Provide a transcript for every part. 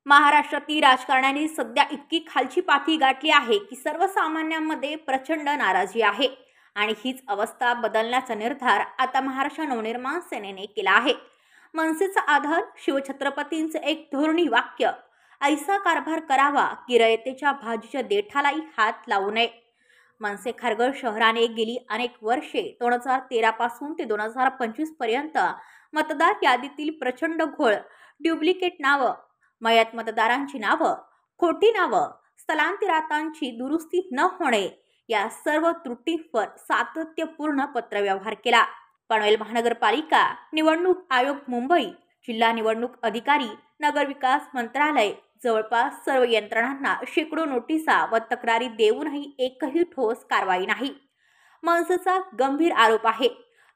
महाराष्ट्रातील राजकारण्यांनी सध्या इतकी खालची पातळी गाठली आहे की सर्वसामान्यांमध्ये प्रचंड नाराजी आहे आणि हीच अवस्था बदलण्याचा निर्धार आता महाराष्ट्र नवनिर्माण सेनेने केला आहे। मनसेचा आधार शिवछत्रपतींचे एक धोरणी वाक्य, ऐसा कारभार करावा की रयतेच्या भाजीच्या देठालाही हात लावू नये। मनसे खारघर शहराने गेली अनेक वर्षे 2013 पासून ते 2025 पर्यंत मतदार यादीतील प्रचंड घोळ, डुप्लिकेट नावं, मयत मतदारांची नावं, खोटी नावं, स्थलांतरितांची दुरुस्ती न होणे या सर्व त्रुटींवर सातत्यपूर्ण पत्रव्यवहार केला। पनवेल महानगरपालिका, निवडणूक आयोग मुंबई, जिल्हा निवडणूक अधिकारी, नगरविकास मंत्रालय जवळपास सर्व यंत्रणांना शेकडो नोटिसा व तक्रारी देऊनही एकही ठोस कारवाई नाही। मनसेचा गंभीर आरोप आहे,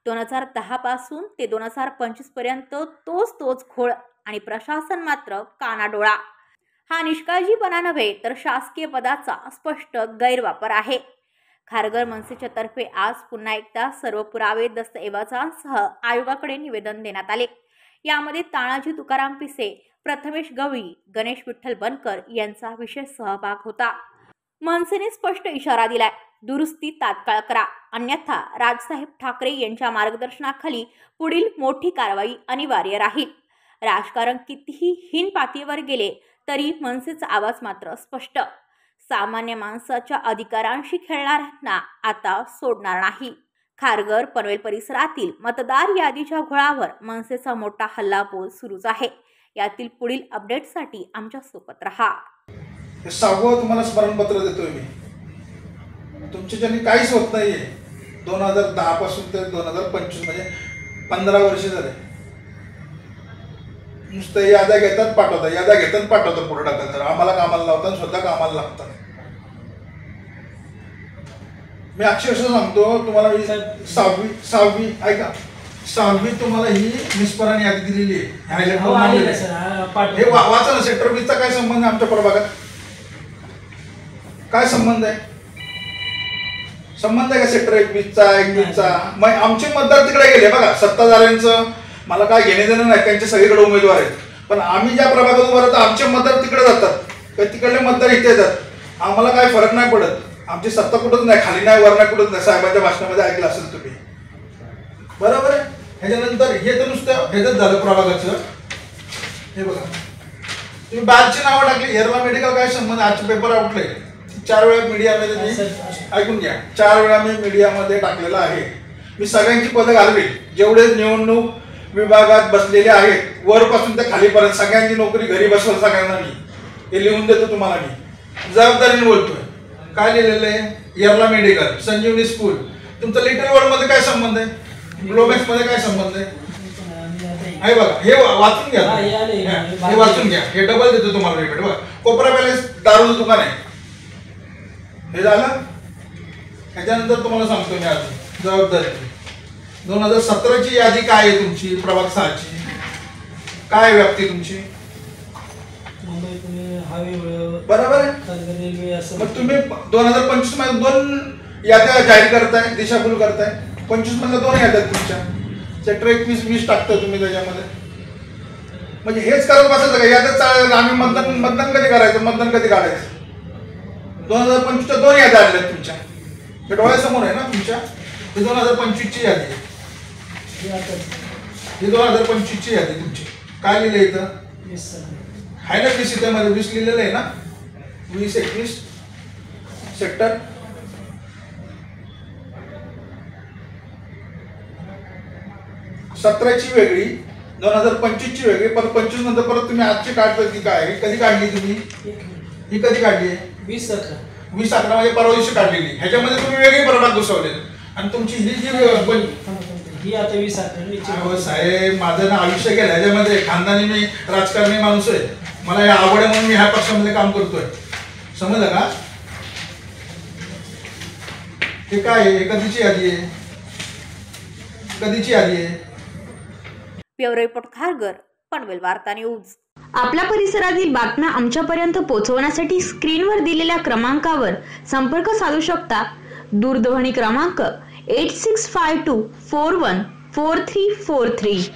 2010 पासून ते 2025 पर्यंत तोच घोळ आणि प्रशासन मात्र कानाडोळा। हा निष्काळजीपणा नव्हे तर शासकीय पदाचा स्पष्ट गैरवापर आहे। खारघर मनसेच्या तर्फे आज पुन्हा एकदा सर्व पुरावे दस्तऐवजांसह आयोगाकडे निवेदन देण्यात आले। यामध्ये तानाजी तुकाराम पिसे, प्रथमेश गवळी, गणेश विठ्ठल बनकर यांचा विशेष सहभाग होता। मनसेने स्पष्ट इशारा दिलाय, दुरुस्ती तात्काळ करा, अन्यथा राजसाहेब ठाकरे यांच्या मार्गदर्शनाखाली पुढील मोठी कारवाई अनिवार्य राहील। राजकारण कितीही हीन पातळीवर गेले तरी मनसेचा आवाज मात्र स्पष्ट, सामान्य माणसाच्या अधिकारांशी खेळणाऱ्यांना आता सोडणार नाही। खारघर पनवेल परिसरातील मतदार यादीच्या घोळावर मनसेचा मोठा हल्लाबोल सुरूच आहे। यातील पुढील अपडेटसाठी आमच्या सोबत रहा। सहावं तुम्हाला स्मरणपत्र देतोय मी, तुमच्याच्याने काहीच होत नाहीये। 2010 पासून ते 2025 म्हणजे 15 वर्ष झाले। नुसतं याद्या घेतात पाठवतात पुढे टाकतात, आम्हाला कामाला लावतात, स्वतः कामाला लागतात। मी अक्षरशः सांगतो तुम्हाला, सहावी ऐका, 6वी तुम्हाला ही निष्पराने यादी दिलेली आहे। हे वाचा ना, सेक्टर 20 चा काय संबंध आहे आमच्या प्रभागात? काय संबंध आहे? संबंध आहे का सेक्टर 21 चा 21 चा? मग आमचे मतदार तिकडे गेले बघा, सत्ताधाऱ्यांचं मला काय घेणे देणं नाही, त्यांचे सगळीकडे उमेदवार आहेत, पण आम्ही ज्या प्रभागात उभं राहतो आमचे मतदार तिकडे जातात, तिकडले मतदार इथे येतात, आम्हाला काय फरक नाही पडत। आमची सत्ता कुठंच नाही, खाली नाही वर नाही, कुठंच नाही। साहेबांच्या भाषणामध्ये ऐकलं असेल तुम्ही, बरोबर आहे। ह्याच्यानंतर हे तर नुसतं हेच झालं प्रभागाचं। हे बघा, तुम्ही बॅचची नावं टाकली, येरला मेडिकल काय संबंध? आजचे पेपर आउटले 4 वेळा मीडियामध्ये, ऐकून घ्या, 4 वेळा मी मीडियामध्ये टाकलेलं आहे। मी सगळ्यांची पदं घालवी, जेवढे निवडणूक विभागात बसलेले आहेत वरपासून ते खालीपर्यंत सगळ्यांची नोकरी घरी बसवून सगळ्यांना मी हे लिहून देतो तुम्हाला। मी जबाबदारीने बोलतोय। काय लिहिलेलं आहे? येरला मेडिकल, संजीवनी स्कूल। तुमचं लिटल वर्ल्ड मध्ये काय संबंध आहे? ग्लोबॅक्स मध्ये काय संबंध आहे? हे बघा, हे वाचून घ्या, हे वाचून घ्या, हे डबल देतो तुम्हाला रेट। बघा, कोपरा पॅलेस दारूचं दुकान आहे, हे झालं। ह्याच्यानंतर तुम्हाला सांगतो मी आज जबाबदारी 2017 ची यादी काय आहे तुमची? प्रभाग 6 ची काय व्याप्ती तुमची? बरोबर आहे। मग तुम्ही 2025 मध्ये 2 याद्या जाहीर करताय, दिशाभूल करताय। 25 मधल्या 2 याद्या तुमच्या, सेक्टर 21 20 टाकताय तुम्ही त्याच्यामध्ये। म्हणजे हेच करत बसायचं का? याद्या आम्ही मतदान कधी करायचं, मतदान कधी काढायचं? 2025 च्या 2 याद्या आल्या तुमच्या, हे डोळ्यासमोर आहे ना तुमच्या। हे 2025 ची यादी आहे, ही 2025 ची यादी तुमची। काय लिहिलं इथं? आहे ना 20 मध्ये 20 लिहिलेलं आहे ना, 20-21 सेक्टर। ची वेगळी, 2025 ची वेगळी, परत 25 नंतर परत तुम्ही आजची काढता ती काय? कधी काढली तुम्ही? ही कधी काढली आहे? 20-11 म्हणजे परवा दिवशी काढलेली। ह्याच्यामध्ये तुम्ही वेगळी प्रभाग घुसवले आणि तुमची ही जी आता 20-11 साहेब, माझं ना आयुष्य गेलं ह्याच्यामध्ये। खानदानी मी राजकारणी माणूस आहे, मला हे आवड आहे म्हणून मी ह्या पक्षामध्ये काम करतोय, समजलं का? हे काय आहे? कधीची यादी आहे? कधीची यादी आहे? ब्युरो रिपोर्ट, खारघर, पनवेल वार्ता न्यूज। आपल्या परिसरातील बातम्या आमच्यापर्यंत पोहोचवण्यासाठी स्क्रीनवर दिलेल्या क्रमांकावर संपर्क साधू शकता. दूरध्वनी क्रमांक 8652414343.